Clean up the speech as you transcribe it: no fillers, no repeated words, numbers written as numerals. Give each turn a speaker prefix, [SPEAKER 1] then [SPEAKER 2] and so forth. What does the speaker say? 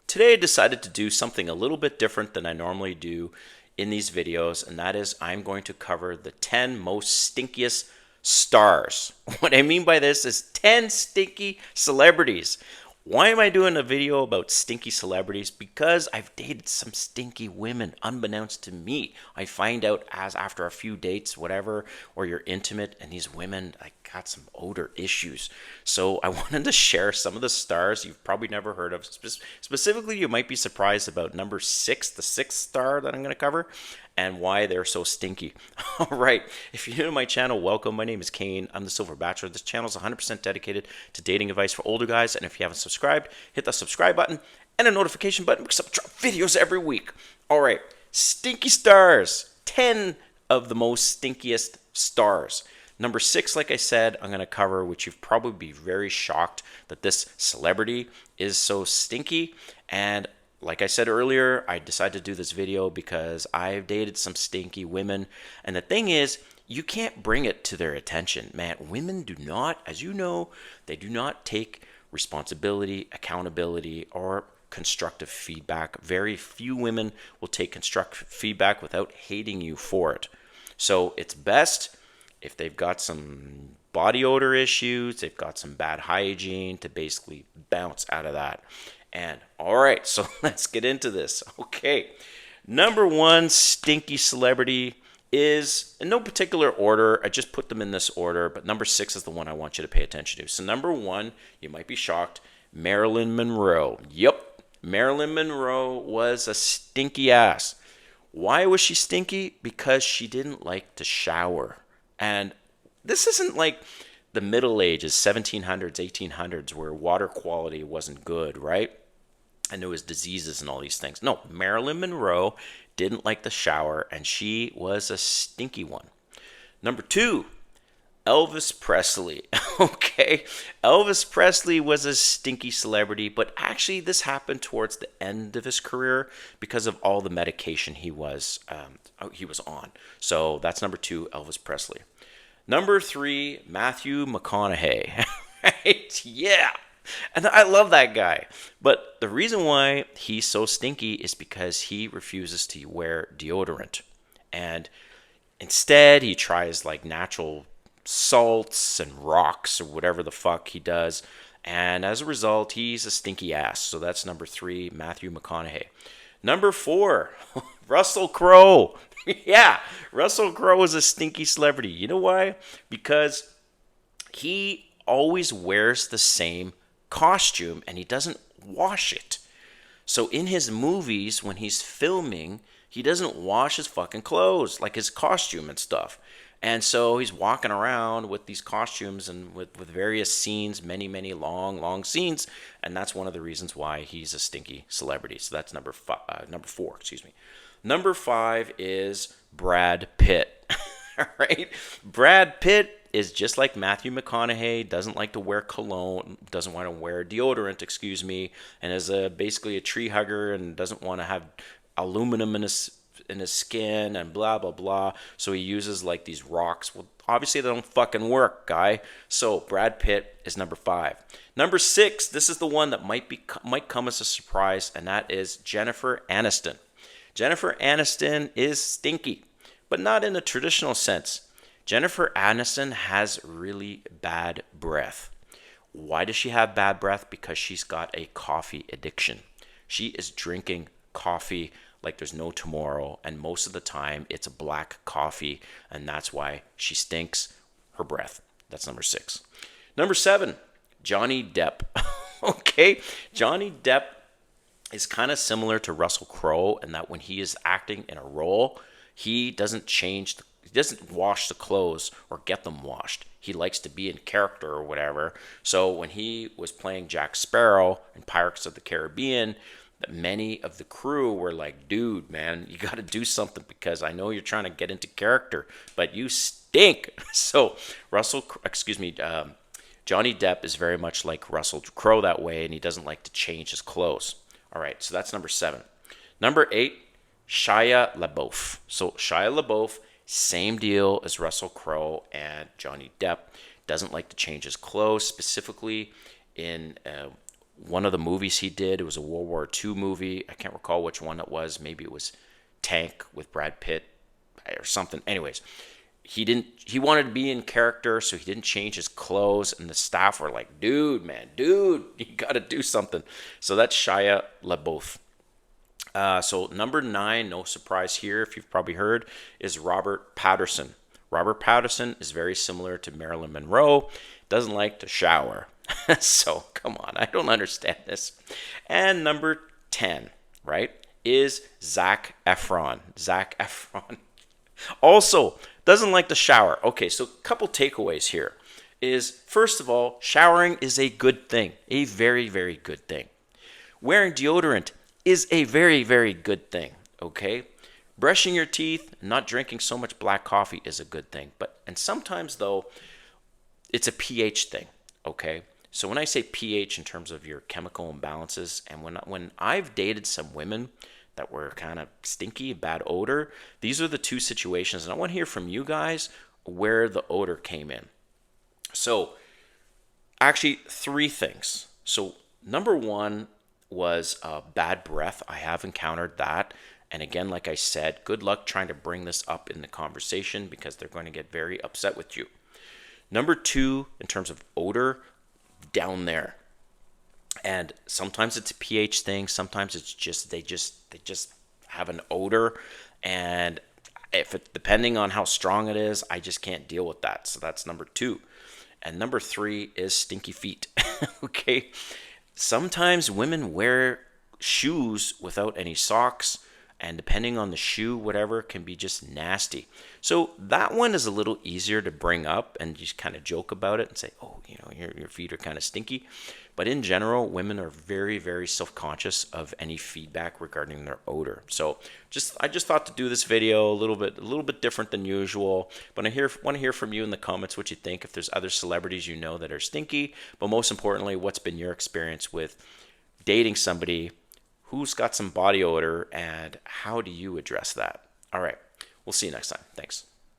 [SPEAKER 1] Today I decided to do something a little bit different than I normally do in these videos, and that is I'm going to cover the 10 most stinkiest stars. What I mean by this is 10 stinky celebrities. Why am I doing a video about stinky celebrities? Because I've dated some stinky women unbeknownst to me. I find out as after a few dates, whatever, or you're intimate, and these women got some odor issues. So I wanted to share some of the stars you've probably never heard of. Specifically, you might be surprised about number 6, the 6th star that I'm going to cover, and why they're so stinky. All right, if you're new to my channel, welcome. My name is Kane. I'm the Silver Bachelor. This channel is 100% dedicated to dating advice for older guys, and if you haven't subscribed, hit the subscribe button and a notification button because I drop videos every week. All right, stinky stars. 10 of the most stinkiest stars. Number 6, like I said, I'm going to cover, which you've probably be very shocked that this celebrity is so stinky. And like I said earlier, I decided to do this video because I've dated some stinky women. And the thing is, you can't bring it to their attention. Man, women do not, as you know, they do not take responsibility, accountability, or constructive feedback. Very few women will take constructive feedback without hating you for it. So it's best if they've got some body odor issues, they've got some bad hygiene, to basically bounce out of that. And all right, so let's get into this. Okay, number 1 stinky celebrity is in no particular order. I just put them in this order, but number 6 is the one I want you to pay attention to. So number 1, you might be shocked, Marilyn Monroe. Yep, Marilyn Monroe was a stinky ass. Why was she stinky? Because she didn't like to shower. And this isn't like the Middle Ages, 1700s, 1800s, where water quality wasn't good, right? And there was diseases and all these things. No, Marilyn Monroe didn't like the shower, and she was a stinky one. Number 2, Elvis Presley. Okay, Elvis Presley was a stinky celebrity, but actually this happened towards the end of his career because of all the medication he was on. So that's number 2, Elvis Presley. Number 3, Matthew McConaughey. Right? Yeah. And I love that guy. But the reason why he's so stinky is because he refuses to wear deodorant. And instead, he tries like natural salts and rocks or whatever the fuck he does. And as a result, he's a stinky ass. So that's number 3, Matthew McConaughey. Number 4, Russell Crowe. Yeah, Russell Crowe is a stinky celebrity. You know why? Because he always wears the same costume and he doesn't wash it. So in his movies, when he's filming, he doesn't wash his fucking clothes, like his costume and stuff. And so he's walking around with these costumes and with various scenes, many long scenes, and that's one of the reasons why he's a stinky celebrity. So that's number 4, excuse me. Number 5 is Brad Pitt. All right, Brad Pitt is just like Matthew McConaughey, doesn't like to wear cologne, doesn't want to wear deodorant, excuse me, and is basically a tree hugger and doesn't want to have aluminum in his skin and blah blah blah. So he uses like these rocks. Well, obviously they don't fucking work, guy. So Brad Pitt is number 5. Number 6, this is the one that might come as a surprise, and that is Jennifer Aniston. Jennifer Aniston is stinky, but not in a traditional sense. Jennifer Aniston has really bad breath. Why does she have bad breath? Because she's got a coffee addiction. She is drinking coffee like there's no tomorrow, and most of the time it's a black coffee, and that's why she stinks her breath. That's number 6. Number 7, Johnny Depp. Okay, Johnny Depp is kind of similar to Russell Crowe in that when he is acting in a role, he doesn't wash the clothes or get them washed. He likes to be in character or whatever. So when he was playing Jack Sparrow in Pirates of the Caribbean, many of the crew were like, dude, man, you got to do something because I know you're trying to get into character, but you stink. So Johnny Depp is very much like Russell Crowe that way, and he doesn't like to change his clothes. All right, so that's number 7. Number 8, Shia LaBeouf. So Shia LaBeouf, same deal as Russell Crowe and Johnny Depp. Doesn't like to change his clothes, specifically in one of the movies he did. It was a World War II movie. I can't recall which one it was. Maybe it was Tank with Brad Pitt or something. Anyways, he wanted to be in character, so he didn't change his clothes, and the staff were like, dude, you gotta do something. So that's Shia LaBeouf. So number 9, no surprise here, if you've probably heard, is Robert Pattinson. Robert Pattinson is very similar to Marilyn Monroe. Doesn't like to shower. So come on, I don't understand this. And number 10, right, is Zack Efron. Zack Efron also doesn't like to shower. Okay, so a couple takeaways here is, first of all, showering is a good thing, a very, very good thing. Wearing deodorant is a very, very good thing, okay? Brushing your teeth, not drinking so much black coffee is a good thing. And sometimes, though, it's a pH thing, okay? So when I say pH in terms of your chemical imbalances, and when I've dated some women that were kind of stinky, bad odor, these are the two situations, and I want to hear from you guys where the odor came in. So actually 3 things. So number 1 was bad breath. I have encountered that. And again, like I said, good luck trying to bring this up in the conversation because they're going to get very upset with you. Number 2, in terms of odor, down there. And sometimes it's a pH thing. Sometimes it's just they just have an odor, and depending on how strong it is, I just can't deal with that. So that's number 2. And number 3 is stinky feet. Okay. Sometimes women wear shoes without any socks, and depending on the shoe, whatever, can be just nasty. So that one is a little easier to bring up and just kind of joke about it and say, oh, your feet are kind of stinky. But in general, women are very, very self-conscious of any feedback regarding their odor. So I just thought to do this video a little bit different than usual. But I want to hear from you in the comments what you think, if there's other celebrities you know that are stinky. But most importantly, what's been your experience with dating somebody who's got some body odor, and how do you address that? All right, we'll see you next time. Thanks.